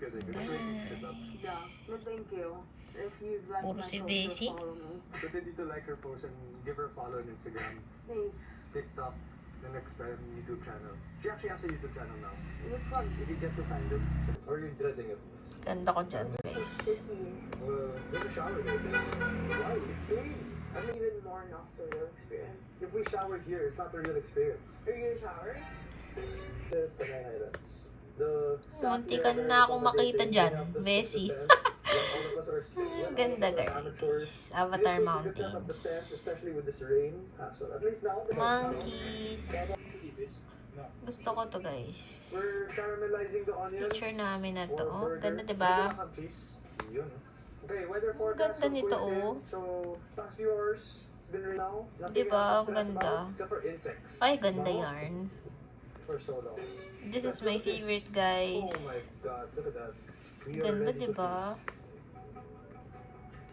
Yeah, no thank you. If you've liked Puro my si post, Bessie. just follow me. But then to like her post and give her a follow on Instagram, Thanks. TikTok, the next time YouTube channel. She actually has a YouTube channel now. Which one? If you get to find it, or you're dreading it. Ganda ko dyan, guys. Sticky. There's a shower here. Why? It's clean. I mean, Even more enough for your experience. if we shower here, it's not a real experience. Are you gonna shower? The Tagay Highlands. The staff Munti here ka are very na akong makita accommodating. dyan, They have the Bessie. stand. When all of us are Ganda, all of us are amateurs. guys. Avatar You can set up the tent, Mountains. especially with this rain. So at least now Monkeys. Gusto ko to, guys. we're caramelizing the onions. Picture namin na to. for Oh, burger. ganda, diba? Hindi na have cheese. Yun. Okay, weather forecast. Ganda from nito, Kulitin. oh. So, past few hours, it's been rain now. Nothing Diba? else to stress Ganda. about except for insects. Ay, ganda Bango yarn. For so long. This is my favorite, Oh guys. my God, look at that. We are Ganda, ready to diba? feast.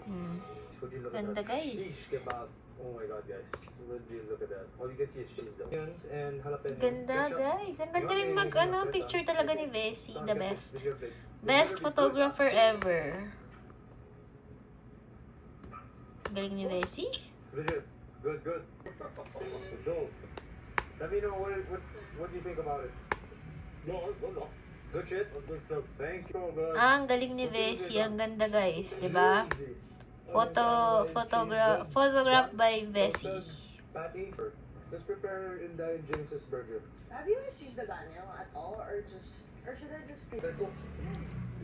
Hmm. Would you look Ganda, at that? guys. Sheesh kebab. Oh my God, guys. Would you look at that? All you can see is cheese though. Onions and jalapeno. Ganda, Ketchup. guys. Ang ganda rin You mag, want ano, anything picture else? talaga ni Bessie. Don't The get best. this video big. Best It better be photographer good. ever. Galing ni Bessie. Legit. Good, good. Let's go. Let me know what do you think about it. Good shit? Good stuff. Thank you, guys. Ah, ang galing ni Bessie. Ang ganda, guys. Diba? Photograph by Bessie. Patty, let's prepare Inday James's burger. Have you guys used the Daniel at all, or should I just speak?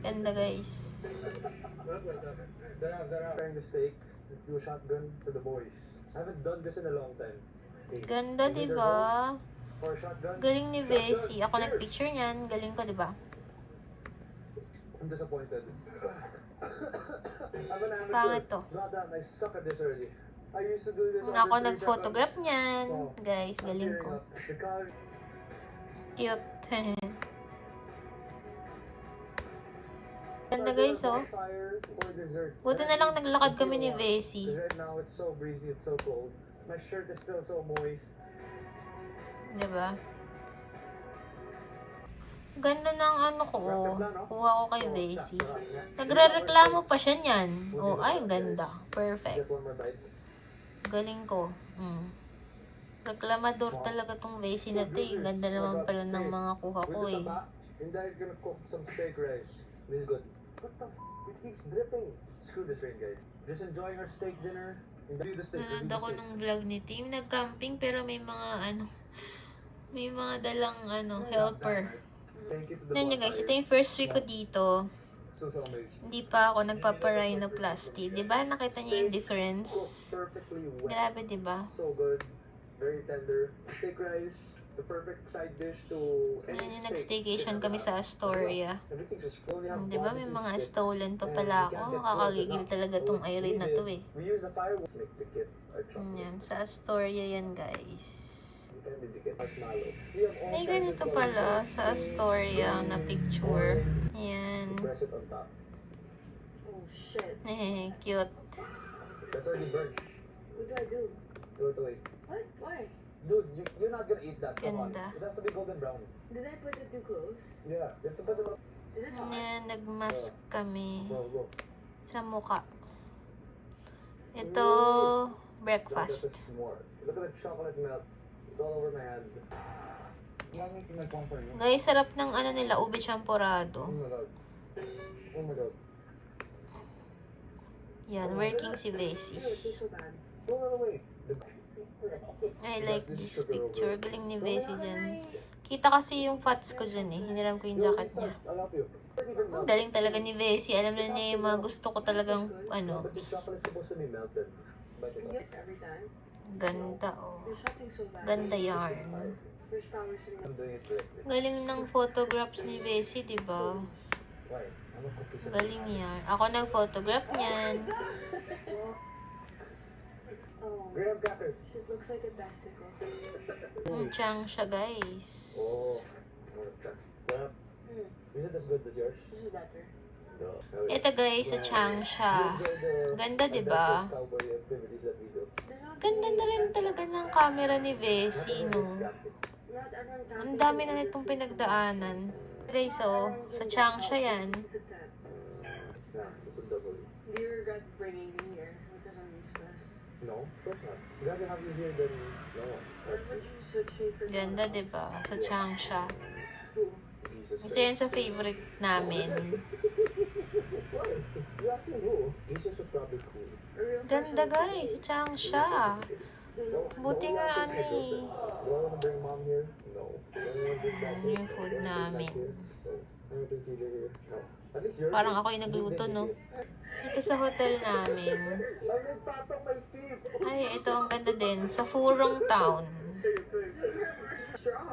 Ganda, guys. Preparing the steak. Let's do a shotgun for the boys. I haven't done this in a long time. Okay. Ganda, You need their diba? vote for a shotgun. Galing ni Bessie. Ako Cheers. nagpicture niyan. Galing ko, diba? I'm disappointed. I'm an amateur. Pangit to. Goddamn, I suck at this already. I used to do this. Ako under 3 nag-photograph seconds. niyan. Oh, Guys, I'm galing tearing ko. up. The car- Cute. Ganda, guys, oh. Fire or dessert. Buti na lang naglakad kami ni Bessie. Because right now it's so breezy, it's so cold. My shirt is still so moist. Diba? Ganda ng ano ko, oh. Kuha ko kay Bessie. Nagre-reklamo pa siya niyan. Oh, ay, ganda. Perfect. Get one more bite. Galing ko. Reklamador talaga tong Bessie na to, eh. Ganda naman pala ng mga kuha ko, With the eh. taba, Inday is gonna cook some steak rice. This is good. What the f? It keeps dripping. Screw this rain, guys. Just enjoying our steak dinner. Review the steak. Nanood ako ng vlog ni Tim. Nag-camping pero may mga ano, may mga dalang ano, helper. Thank you to the Yan nyo, guys, ito yung first week ko dito. So amazing. Hindi pa ako nagpapa-rhinoplasty. Diba? Nakita niyo yung difference? Cooked perfectly well. Grabe, diba? So good. Very tender. Steak rice. The perfect side dish to any Yan yung steak. nag-staycation kami sa Astoria. Everything's just full. We have Diba? May barbecue mga sticks. stolen pa And pala we ako. can't get Kakagigil close enough. talaga tong What Irene na we to, did, eh. We use the fireworks to make the kit. Our chocolate. Yan, sa Astoria yan, guys. You can didikit marshmallow. We have all May kinds of ganito colors. pala sa Astoria na picture. You Yan. press it on top. Oh shit. Cute. That's already burnt. What do I do? Throw it away. What? Why? Dude, you're not gonna eat that. Come on. Ganda. It has to be golden brown. Did I put it too close? Yeah. You have to put it on. Is it hot? Yan, nagmask kami Go. sa muka. Ito, Look at breakfast. this more. Look at the chocolate melt. It's all over my hand. Let me make one for you. Guys, sarap ng ano nila, ube champorado. Oh my god. Oh my god. Yan, working si Bessie. Ew, it tastes so bad. Throw that away. I like this picture. Galing ni Bessie How can dyan. I... Kita kasi yung fats ko dyan, eh. Hiniram ko yung jacket niya. I'll help you. Ang galing talaga ni Bessie. Alam na niya yung mga gusto ko talagang, ano, But the chocolate's supposed to be melted. Bite it You up. get it every time? ganda, oh. You're shouting so bad. Ganda yarn. First time we're sitting I'm doing it correctly. Galing ng photographs ni Bessie, di ba? Why? I'm a cookie. Galing yan. Ako nag-photograph niyan. Oh, Graham cracker. shit looks like a testicle. Ang chang siya, guys. Oh. Graham. Is it as good as yours? This is better. No. Ito, guys, sa chang siya. Ganda, di ba? Cowboy activities that we do. Ganda na rin talaga ng camera ni Bessie, no? Not everyone Ang dami na nitong pinagdaanan. Guys, so, sa Changsha yan. Yeah, it's a double. Do you regret bringing me here because I'm useless? No, of course not. I'd rather have you here than no one. Or would you switch me for Ganda, someone else? diba? Sa Changsha. Who? Jesus Isa yan sa favorite namin. What? You asking who? Jesus would probably cool. A real Ganda, person? guys. Sa Changsha. Buti nga ano eh. Do I want to bring mom here? No. Do I want to bring dad here? Yung food namin. No. I want to bring TJ here? No. At least you're Parang ako yung nagluto, no? Ito sa hotel namin. I made patong my feet. Ay, ito ang ganda din. Sa Furong Town.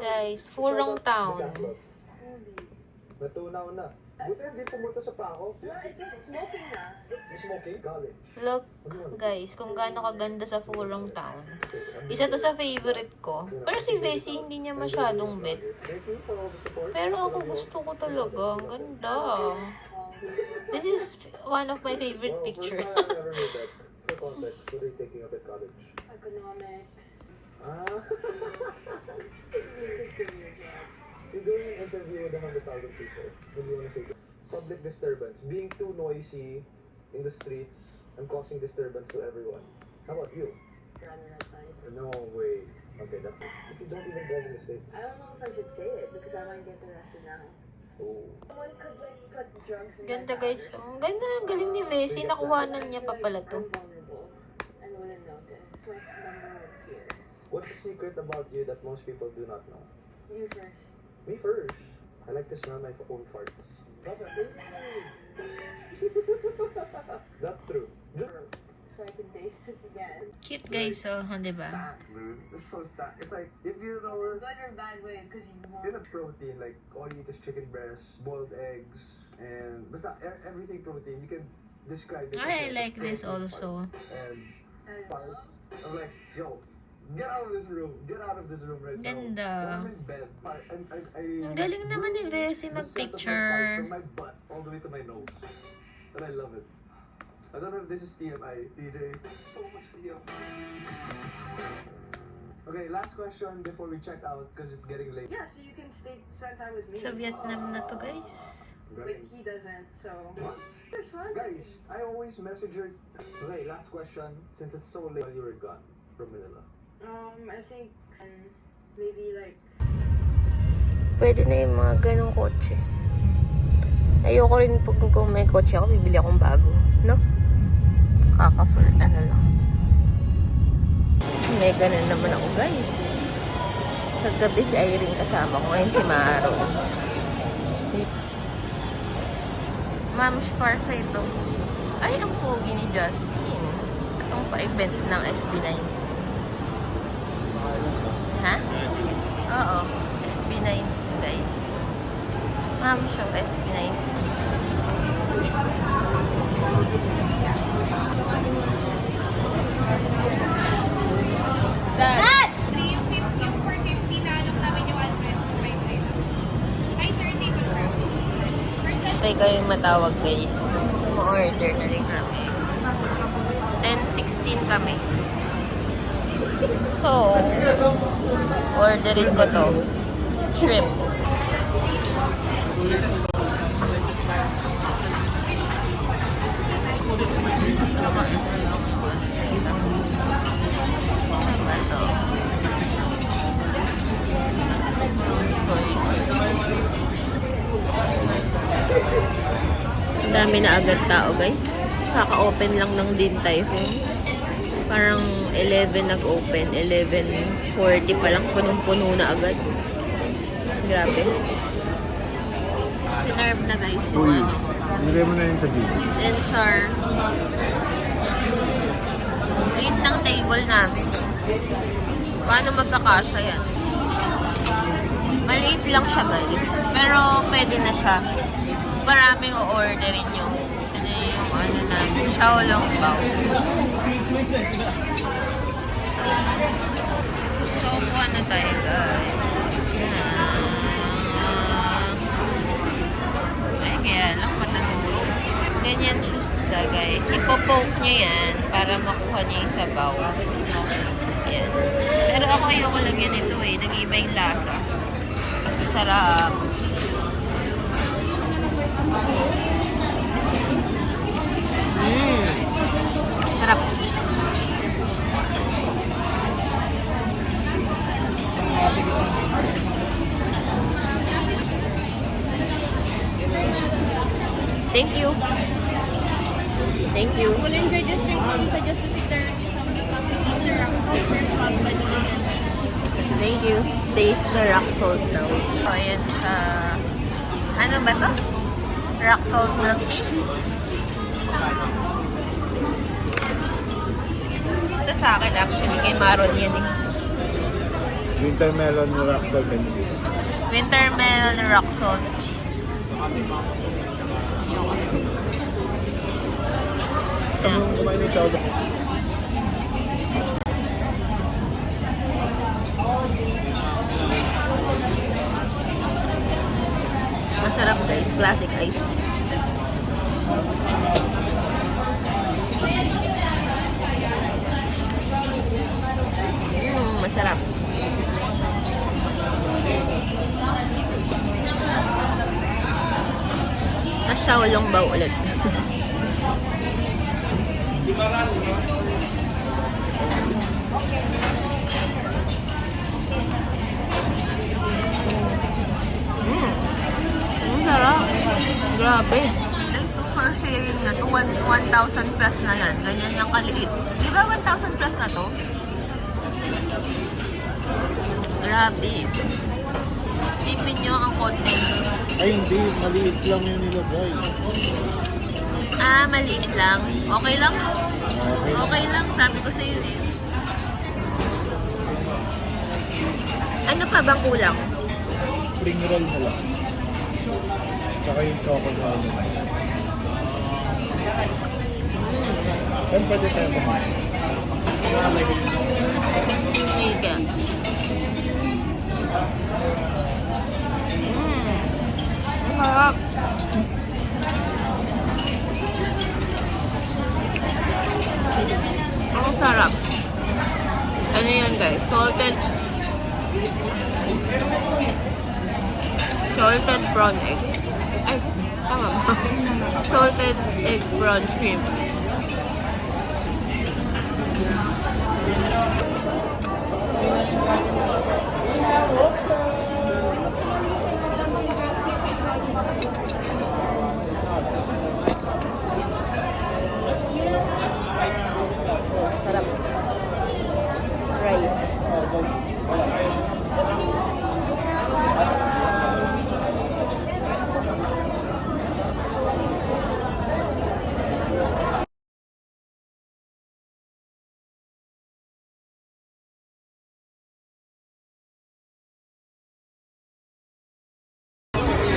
Guys, Furong Town. Natunaw na. Buti hindi pumunta sa pako. What? Just smoking na. Smoking? College. Look, guys, kung gaano kaganda sa Furong Town. Isa to sa favorite ko. Pero si Bessie, hindi niya masyadong bet. Thank you for all the support. Pero ako gusto ko talaga. Ang ganda. This is one of my favorite picture. First time I ever made that. For context, what are you taking up at college? Economics. Ah. You're doing an interview with 100,000 people. What do you want to say? Public disturbance. Being too noisy in the streets and causing disturbance to everyone. How about you? Rather not fight. No way. Okay, that's it. If you don't even drive in the States. I don't know if I should say it because I might get arrested now. Oh. Someone could like put drugs in Ganda, my guys. bag. Ang ganda. Ang galing ni Bessie. Nakuhanan niya pa pala to. I'm vulnerable and wouldn't notice. It's like number one fear. What's the secret about you that most people do not know? You first. Me first. I like to smell my own farts. That's true. So I can taste it again. Cute, guys. Oh, diba? Stack, dude. It's so stacked. It's like, if you know, Good or bad way because you won't. in a protein, like, all you eat is chicken breast, boiled eggs, and basta everything protein. You can describe it. I as a like this protein also. fart. And farts. I'm like, yo, get out of this room. Get out of this room right Ganda. now. I'm in bed. Ang galing naman ni Bessie the scent of my fart mag-picture. from my butt all the way to my nose. And I love it. I don't know if this is TMI. TJ, so much TMI. Okay, last question before we check out because it's getting late. Yeah, so you can spend time with me. Sa Vietnam na to, guys. But he doesn't, so. What? There's fun. Guys, I always message her. Okay, last question. Since it's so late, you were gone from Manila. I think maybe like Pwede na yung mga ganong kotse. Ayoko rin pag kung may kotse ako, bibili akong bago. No? Kaka-for, ano lang. May ganun naman ako, guys. Kagabi si Irene kasama ko, ngayon si Maro. Ma'am Sparsa ito. Ay, ang pogi ni Justin. Itong pa-event ng SB9. Ha? Oo. SB9, guys. Ma'am show, SB9. Dad! 3 yung 50, yung 450 na alam namin yung address ko by train. Hi sir, table grab. First time. Try kayong matawag, guys. Mo-order na rin kami. 10:16 kami. So, orderin ko to. Shrimp. Ano to? Soy sauce. Ang dami na agad tao, guys. Kaka-open lang ng Din Tai Fung. Parang 11 nag-open. 11:40 pa lang. Punong-puno na agad. Grabe. Sinerve na, guys. Yung ano. Nilagay mo na yun sa beef. Sweet and sour. Liit ng table namin. Paano magkakasya yan? Maliit lang siya, guys. Pero pwede na siya. Maraming o-orderin nyo. Ano yung ano namin. Xiaolong bao. So, kuha na tayo, guys. Ay, kaya lang matuturo. Ganyan siya, guys. Ipopoke nyo yan para makuha nyo yung sabaw. Yan. Pero ako ayoko lagyan ito eh. Nag-iba yung lasa. Kasi sarap. Thank you. Thank you. Will enjoy this rate and suggest to sit there with the coffee, Mr. Rockford, first company. Thank you. Taste the rock salt daw. So, ayan sa... Ano ba to? Rock salt milk tea? Ito sa akin actually. Kay Maron yan eh. Winter melon rock salt and cheese. Winter melon rock salt cheese. Yun. Kung kumain ng soda. Masarap guys. Classic iced tea. Masarap. Nasyawalong ba ulit? Ang sarap. Grabe. Super sharing na to. 1,000 plus na yan. Ganyan lang kaliit. Di ba 1,000 plus na to? Grabe. Sipin nyo ang content. Ay hindi, maliit lang yung nilagay. Ah, maliit lang. Okay lang? Okay. Okay lang. Sabi ko sa'yo eh. Ano pa bang kulang? Spring roll na lang. Saka yung chocolate na lang. Saan pwede tayo kumain? Sige. Sarap. Ang sarap. Ano yan guys? Salted prawn egg. Ay, tama ba? Salted egg prawn shrimp. Sarap. Rice.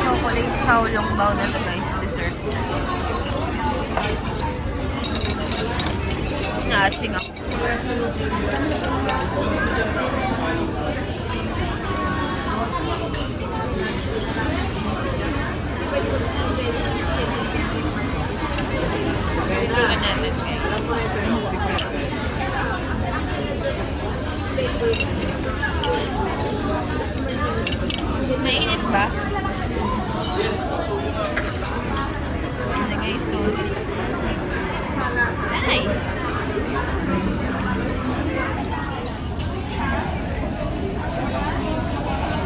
Chocolate xiaolongbao na to guys, dessert. Nasing ako. Tingnan natin guys. Mainit ba? Ano guys, so... Ay!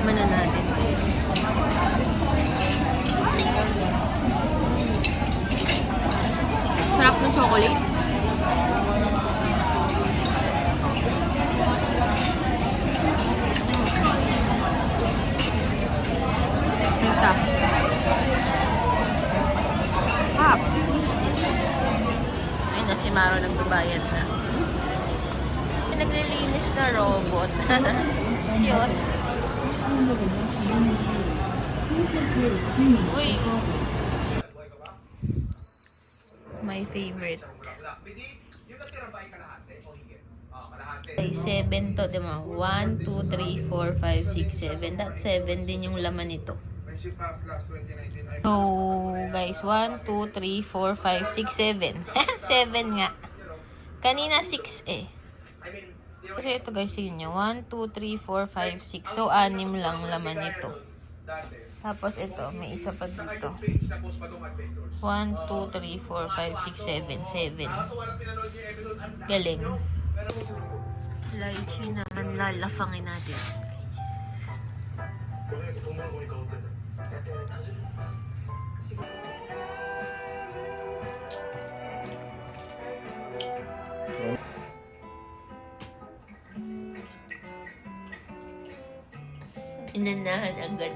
Mana natin guys. Sarap ng chocolate. Ito. Hap. Ayun na si Maro nagbabayad na. May naglilinis na robot. Cute. Uy. My favorite. Okay, 7 to, diba? 1, 2, 3, 4, 5, 6, 7. That's 7 din yung laman nito. So, guys, 1, 2, 3, 4, 5, 6, 7. 7 nga. Kanina 6 eh. Kasi ito guys, yun nyo. 1, 2, 3, 4, 5, 6. So, 6 lang laman nito. Tapos ito, may isa pa dito. 1, 2, 3, 4, 5, 6, 7. 7. Galing. Lychee naman, lalafangin natin. Guys. Inanahan agad.